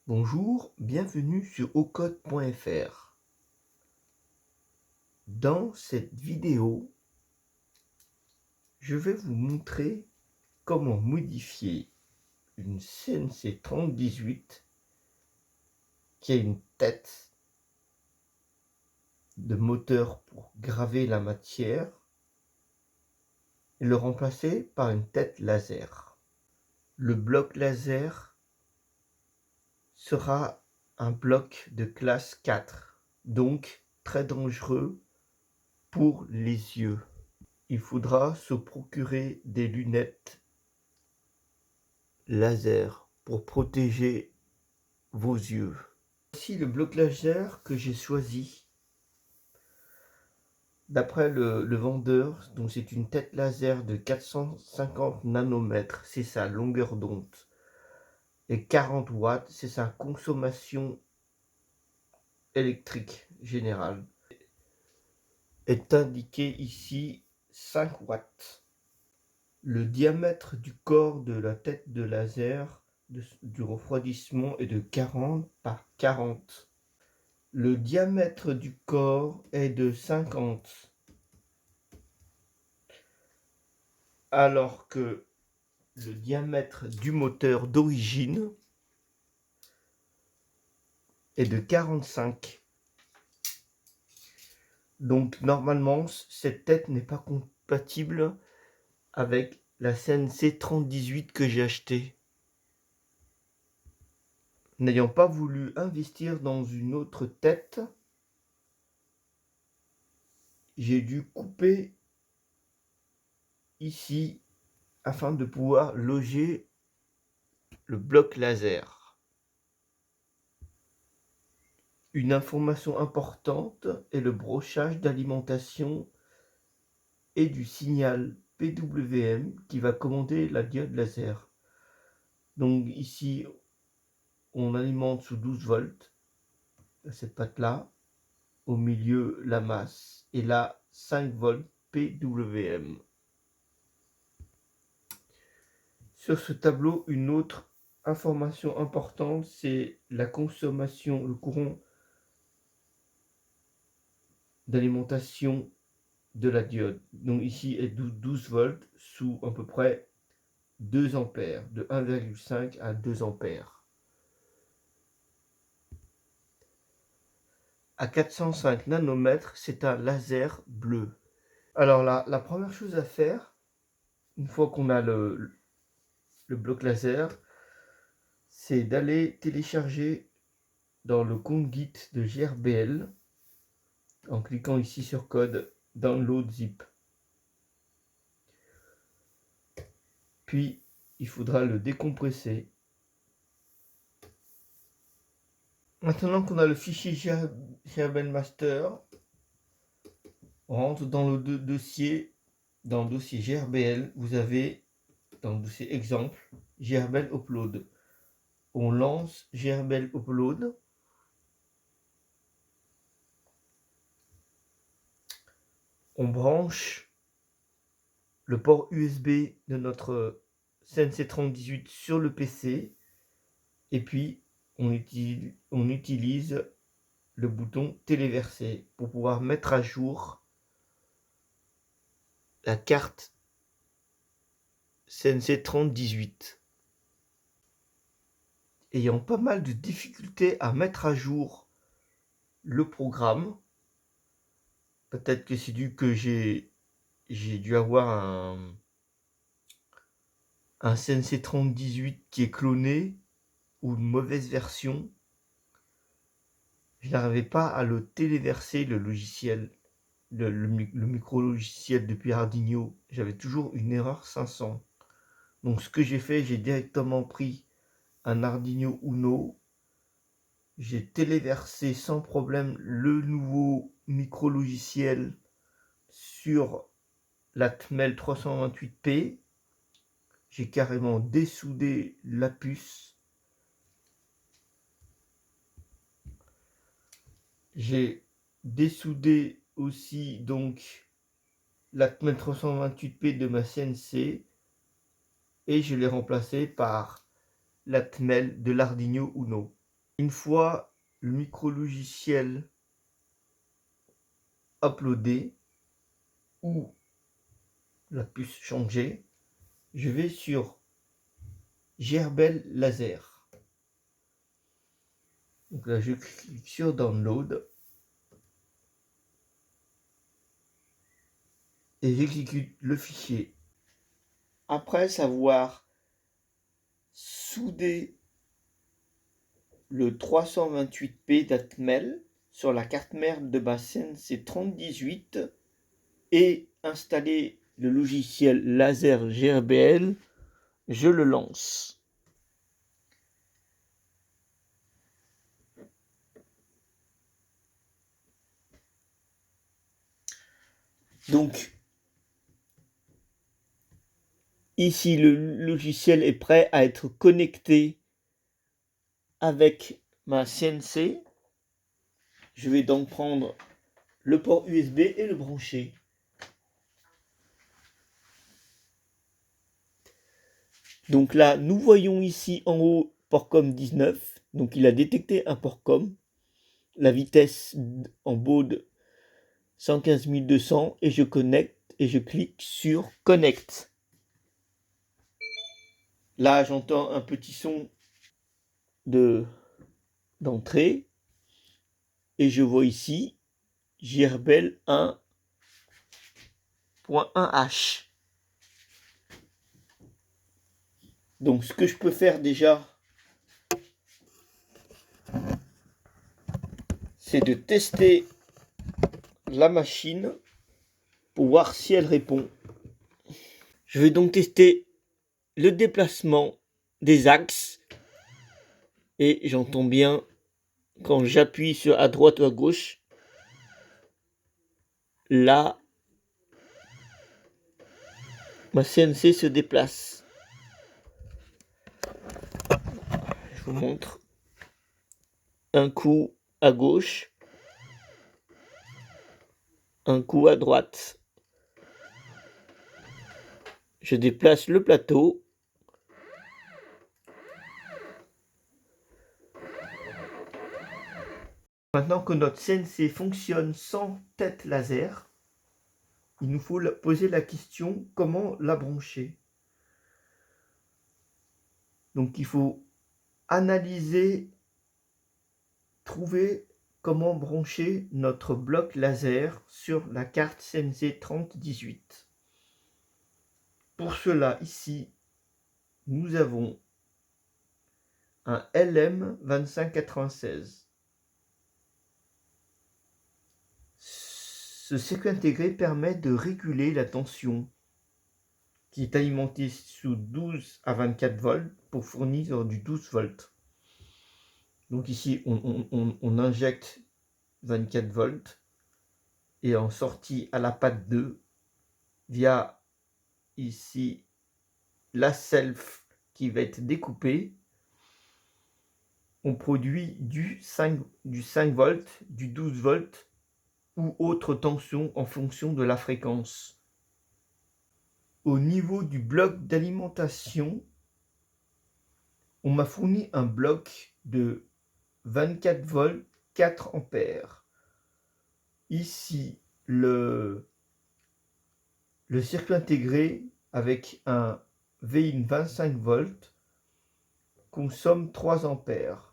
Bonjour, bienvenue sur ocode.fr. Dans cette vidéo, je vais vous montrer comment modifier une CNC 3018 qui a une tête de moteur pour graver la matière et le remplacer par une tête laser. Le bloc laser sera un bloc de classe 4, donc très dangereux pour les yeux. Il faudra se procurer des lunettes laser pour protéger vos yeux. Voici le bloc laser que j'ai choisi. D'après le vendeur, donc c'est une tête laser de 450 nanomètres, c'est sa longueur d'onde. Et 40 watts, c'est sa consommation électrique générale. Est indiqué ici 5 watts. Le diamètre du corps de la tête de laser du refroidissement est de 40 par 40. Le diamètre du corps est de 50. Alors que le diamètre du moteur d'origine est de 45. Donc normalement, cette tête n'est pas compatible avec la CNC 3018 que j'ai achetée. N'ayant pas voulu investir dans une autre tête, j'ai dû couper ici afin de pouvoir loger le bloc laser. Une information importante est le brochage d'alimentation et du signal PWM qui va commander la diode laser. Donc ici, on alimente sous 12 volts cette patte-là, au milieu la masse, et là 5 volts PWM. Sur ce tableau, une autre information importante, c'est la consommation, le courant d'alimentation de la diode. Donc ici est 12 volts sous à peu près 2 ampères, de 1,5 à 2 ampères. À 405 nanomètres, c'est un laser bleu. Alors la première chose à faire, une fois qu'on a le bloc laser, c'est d'aller télécharger dans le compte Git de GRBL en cliquant ici sur code download zip. Puis il faudra le décompresser. Maintenant qu'on a le fichier GRBL master, on rentre dans le dossier, dans le dossier GRBL, vous avez dans le dossier exemple GRBL upload. On lance GRBL upload. On branche le port USB de notre CNC 3018 sur le PC et puis on utilise le bouton téléverser pour pouvoir mettre à jour la carte CNC 3018. Ayant pas mal de difficultés à mettre à jour le programme, peut-être que c'est dû que j'ai dû avoir un CNC 3018 qui est cloné ou une mauvaise version. Je n'arrivais pas à le téléverser, le logiciel, le micro-logiciel depuis Arduino. J'avais toujours une erreur 500. Donc ce que j'ai fait, j'ai directement pris un Arduino Uno. J'ai téléversé sans problème le nouveau micro-logiciel sur l'Atmel 328P. J'ai carrément dessoudé la puce. J'ai dessoudé aussi donc l'Atmel 328P de ma CNC et je l'ai remplacé par l'Atmel de l'Arduino Uno. Une fois le micro-logiciel uploadé ou la puce changée, je vais sur Gerbel Laser. Donc là, je clique sur Download et j'exécute le fichier. Après avoir soudé le 328p d'Atmel sur la carte mère de ma CNC3018 et installé le logiciel Laser GRBL, je le lance. Donc, ici, le logiciel est prêt à être connecté avec ma CNC. Je vais donc prendre le port USB et le brancher. Donc là, nous voyons ici en haut port COM 19. Donc il a détecté un port COM. La vitesse en baud 115 200 et je connecte et je clique sur Connect. Là, j'entends un petit son d'entrée et je vois ici Gerbel 1.1h. Donc ce que je peux faire déjà, c'est de tester la machine pour voir si elle répond. Je vais donc tester le déplacement des axes et j'entends bien quand j'appuie sur à droite ou à gauche, là, ma CNC se déplace. Je vous montre. Un coup à gauche, un coup à droite. Je déplace le plateau. Maintenant que notre CNC fonctionne sans tête laser, il nous faut poser la question comment la brancher. Donc il faut analyser, trouver comment brancher notre bloc laser sur la carte CNC 3018. Pour cela, ici, nous avons un LM2596. Ce circuit intégré permet de réguler la tension qui est alimentée sous 12 à 24 volts pour fournir du 12 volts. Donc ici, on injecte 24 volts et en sortie à la patte 2 via ici la self qui va être découpée, on produit du 5 volts, du 12 volts ou autre tension en fonction de la fréquence. Au niveau du bloc d'alimentation, on m'a fourni un bloc de 24 volts, 4 ampères. Ici, le circuit intégré avec un VIN 25 volts consomme 3 ampères.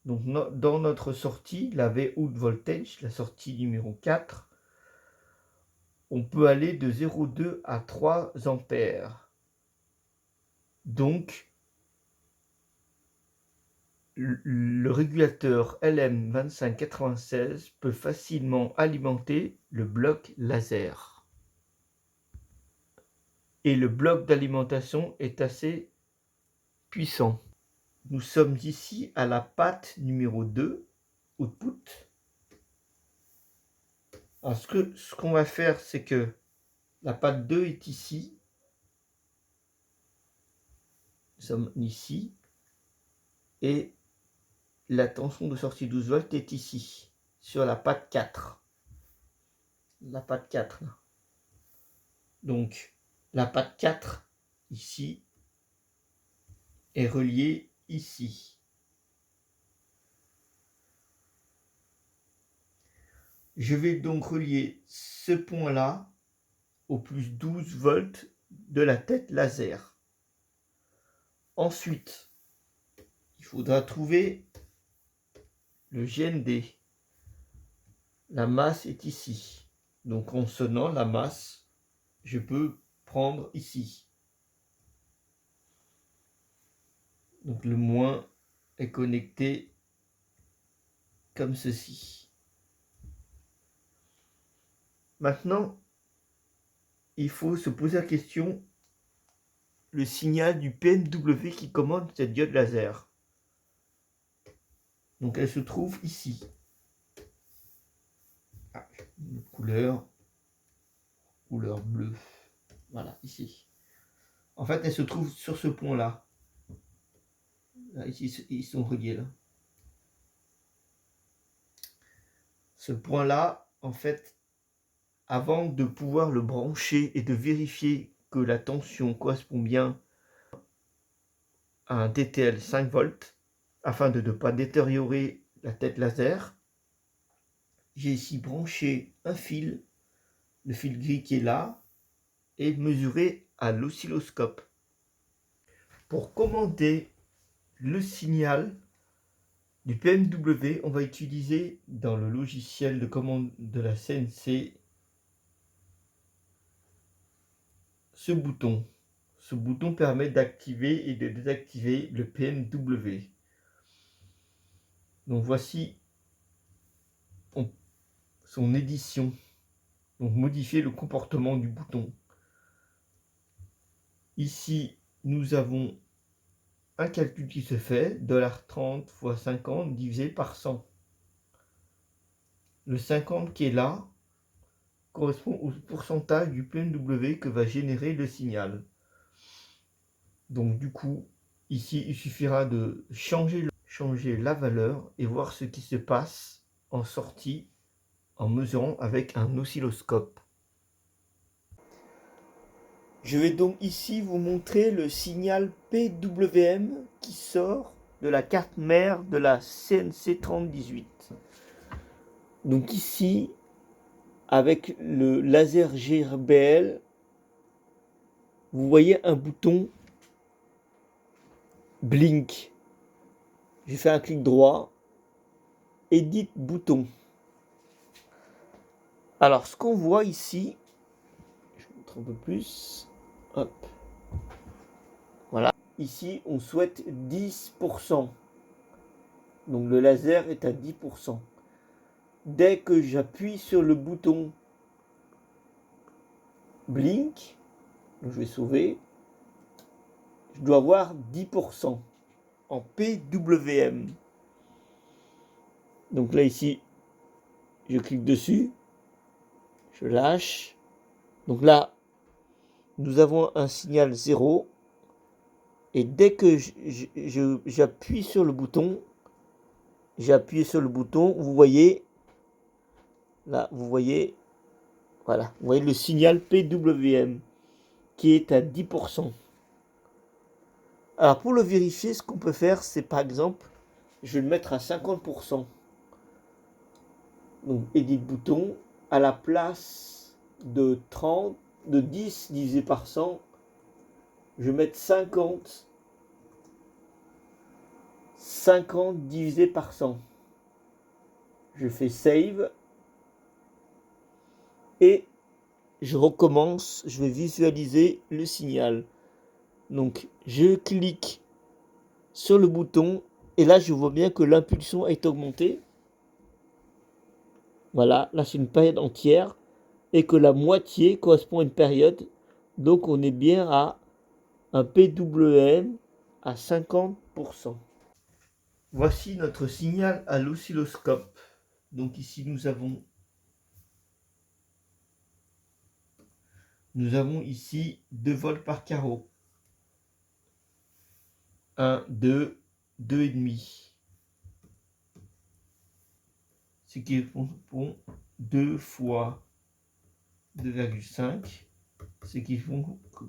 Donc dans notre sortie, la V-out voltage, la sortie numéro 4, on peut aller de 0,2 à 3 ampères. Donc, le régulateur LM2596 peut facilement alimenter le bloc laser. Et le bloc d'alimentation est assez puissant. Nous sommes ici à la patte numéro 2, output. Alors ce qu'on va faire, c'est que la patte 2 est ici. Nous sommes ici. Et la tension de sortie 12 volts est ici, sur la patte 4. La patte 4. Là. Donc, la patte 4, ici, est reliée ici. Je vais donc relier ce point-là au plus 12 volts de la tête laser. Ensuite, il faudra trouver le GND. La masse est ici. Donc en sonnant la masse, je peux prendre ici. Donc le moins est connecté comme ceci. Maintenant, il faut se poser la question, le signal du PMW qui commande cette diode laser. Donc elle se trouve ici. Une couleur bleue. Voilà, ici. En fait, elle se trouve sur ce point-là. Là, ici, ils sont reliés là. Ce point-là, en fait, avant de pouvoir le brancher et de vérifier que la tension correspond bien à un TTL 5 volts, afin de ne pas détériorer la tête laser, j'ai ici branché un fil, le fil gris qui est là, et mesuré à l'oscilloscope. Pour commander le signal du PMW, on va utiliser dans le logiciel de commande de la CNC ce bouton. Ce bouton permet d'activer et de désactiver le PMW. Donc voici son édition. Donc modifier le comportement du bouton. Ici, nous avons un calcul qui se fait, $30 fois 50 divisé par 100. Le 50 qui est là correspond au pourcentage du PMW que va générer le signal. Donc du coup, ici, il suffira de changer la valeur et voir ce qui se passe en sortie en mesurant avec un oscilloscope. Je vais donc ici vous montrer le signal PWM qui sort de la carte mère de la CNC 3018. Donc ici, avec le laser GRBL, vous voyez un bouton blink. J'ai fait un clic droit, Edit bouton. Alors ce qu'on voit ici, je vous montre un peu plus, hop, voilà, ici on souhaite 10%, donc le laser est à 10%. Dès que j'appuie sur le bouton blink, je vais sauver, je dois avoir 10% en PWM. Donc là ici, je clique dessus, je lâche. Donc là, nous avons un signal 0. Et dès que j'appuie sur le bouton, vous voyez, là, vous voyez, voilà, vous voyez le signal PWM qui est à 10%. Alors pour le vérifier, ce qu'on peut faire, c'est par exemple, je vais le mettre à 50%. Donc Edit bouton, à la place de 10 divisé par 100, je vais mettre 50 divisé par 100. Je fais Save. Et je recommence, je vais visualiser le signal. Donc je clique sur le bouton et là je vois bien que l'impulsion est augmentée. Voilà, là c'est une période entière et que la moitié correspond à une période. Donc on est bien à un PWM à 50%. Voici notre signal à l'oscilloscope. Donc ici nous avons ici 2 volts par carreau. 1, 2, 2,5. Ce qui correspond 2 fois 2,5. Ce qui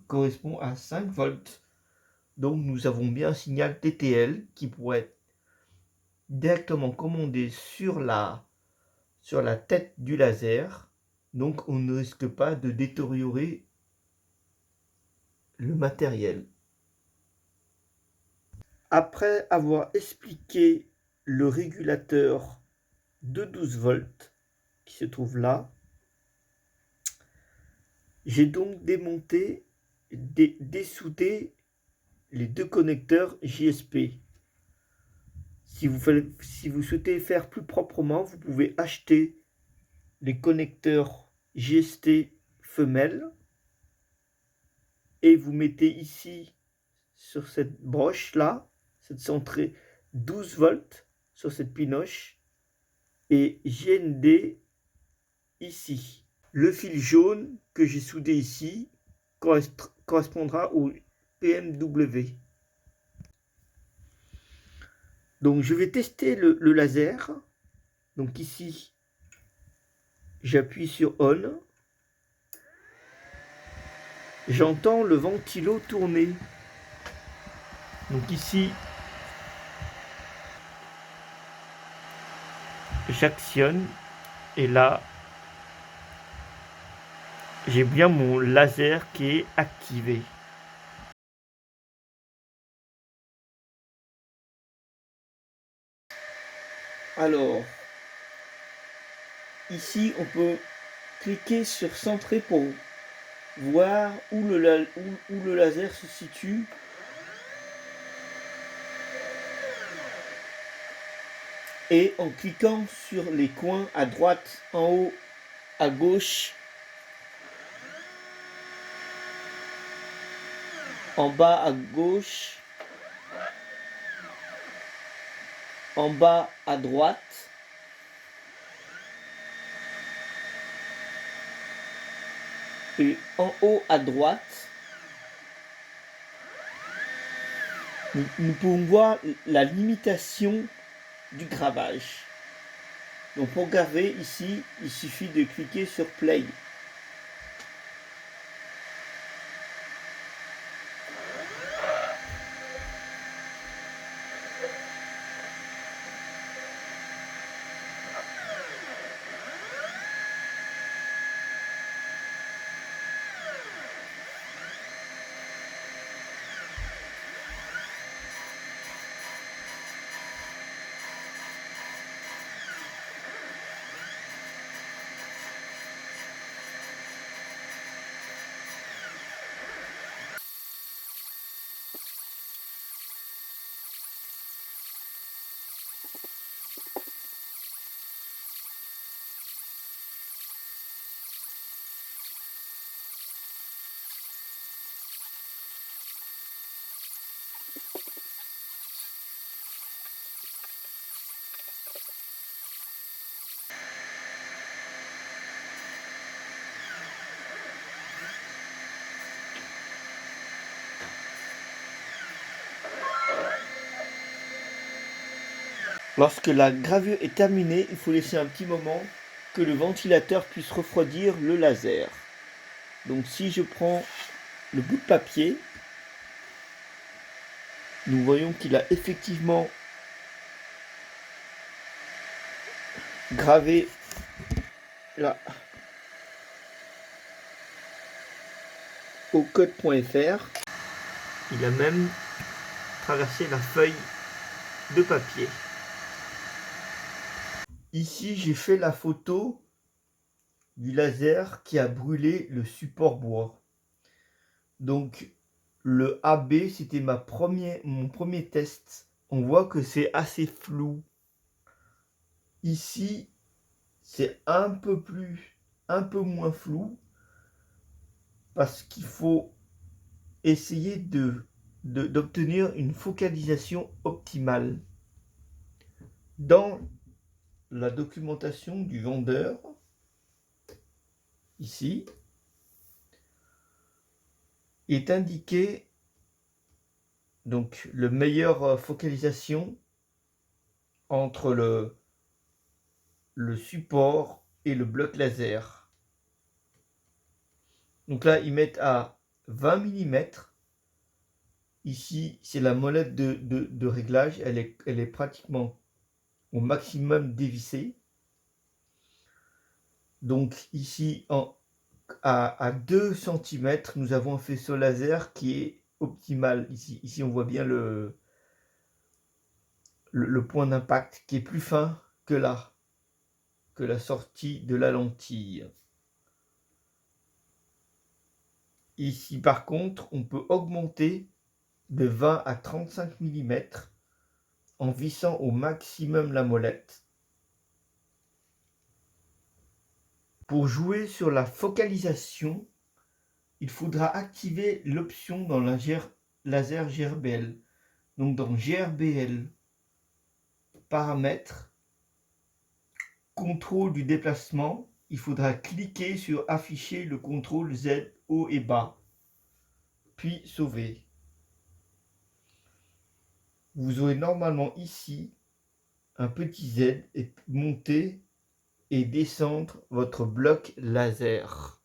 correspond à 5 volts. Donc nous avons bien un signal TTL qui pourrait être directement commandé sur sur la tête du laser, donc on ne risque pas de détériorer le matériel. Après avoir expliqué le régulateur de 12 volts qui se trouve là, j'ai donc démonté, dessoudé les deux connecteurs JSP. Si vous souhaitez faire plus proprement, vous pouvez acheter les connecteurs GST femelles et vous mettez ici sur cette broche là, cette centrée 12 volts sur cette pinoche et JND ici. Le fil jaune que j'ai soudé ici correspondra au PMW. Donc je vais tester le laser. Donc ici, j'appuie sur On. J'entends le ventilo tourner. Donc ici, j'actionne et là, j'ai bien mon laser qui est activé. Alors, ici, on peut cliquer sur centrer pour voir où le laser se situe. Et en cliquant sur les coins à droite, en haut, à gauche, en bas à gauche, en bas à droite, et en haut à droite, nous pouvons voir la limitation du gravage. Donc pour graver ici, il suffit de cliquer sur Play. Lorsque la gravure est terminée, il faut laisser un petit moment que le ventilateur puisse refroidir le laser. Donc si je prends le bout de papier, nous voyons qu'il a effectivement gravé là au code.fr. Il a même traversé la feuille de papier. Ici, j'ai fait la photo du laser qui a brûlé le support bois. Donc, le AB, c'était mon premier test. On voit que c'est assez flou. Ici, c'est un peu moins flou parce qu'il faut essayer d'obtenir une focalisation optimale. Dans la documentation du vendeur, ici, est indiqué donc le meilleur focalisation entre le support et le bloc laser. Donc là, ils mettent à 20 mm. Ici, c'est la molette de réglage. Elle est pratiquement au maximum dévissée. Donc ici, à 2 centimètres, nous avons un faisceau laser qui est optimal. Ici on voit bien le point d'impact qui est plus fin que là, que la sortie de la lentille. Ici par contre, on peut augmenter de 20 à 35 millimètres en vissant au maximum la molette. Pour jouer sur la focalisation, il faudra activer l'option dans la laser GRBL. Donc dans GRBL, paramètres, contrôle du déplacement, il faudra cliquer sur afficher le contrôle Z haut et bas, puis sauver. Vous aurez normalement ici un petit Z et monter et descendre votre bloc laser.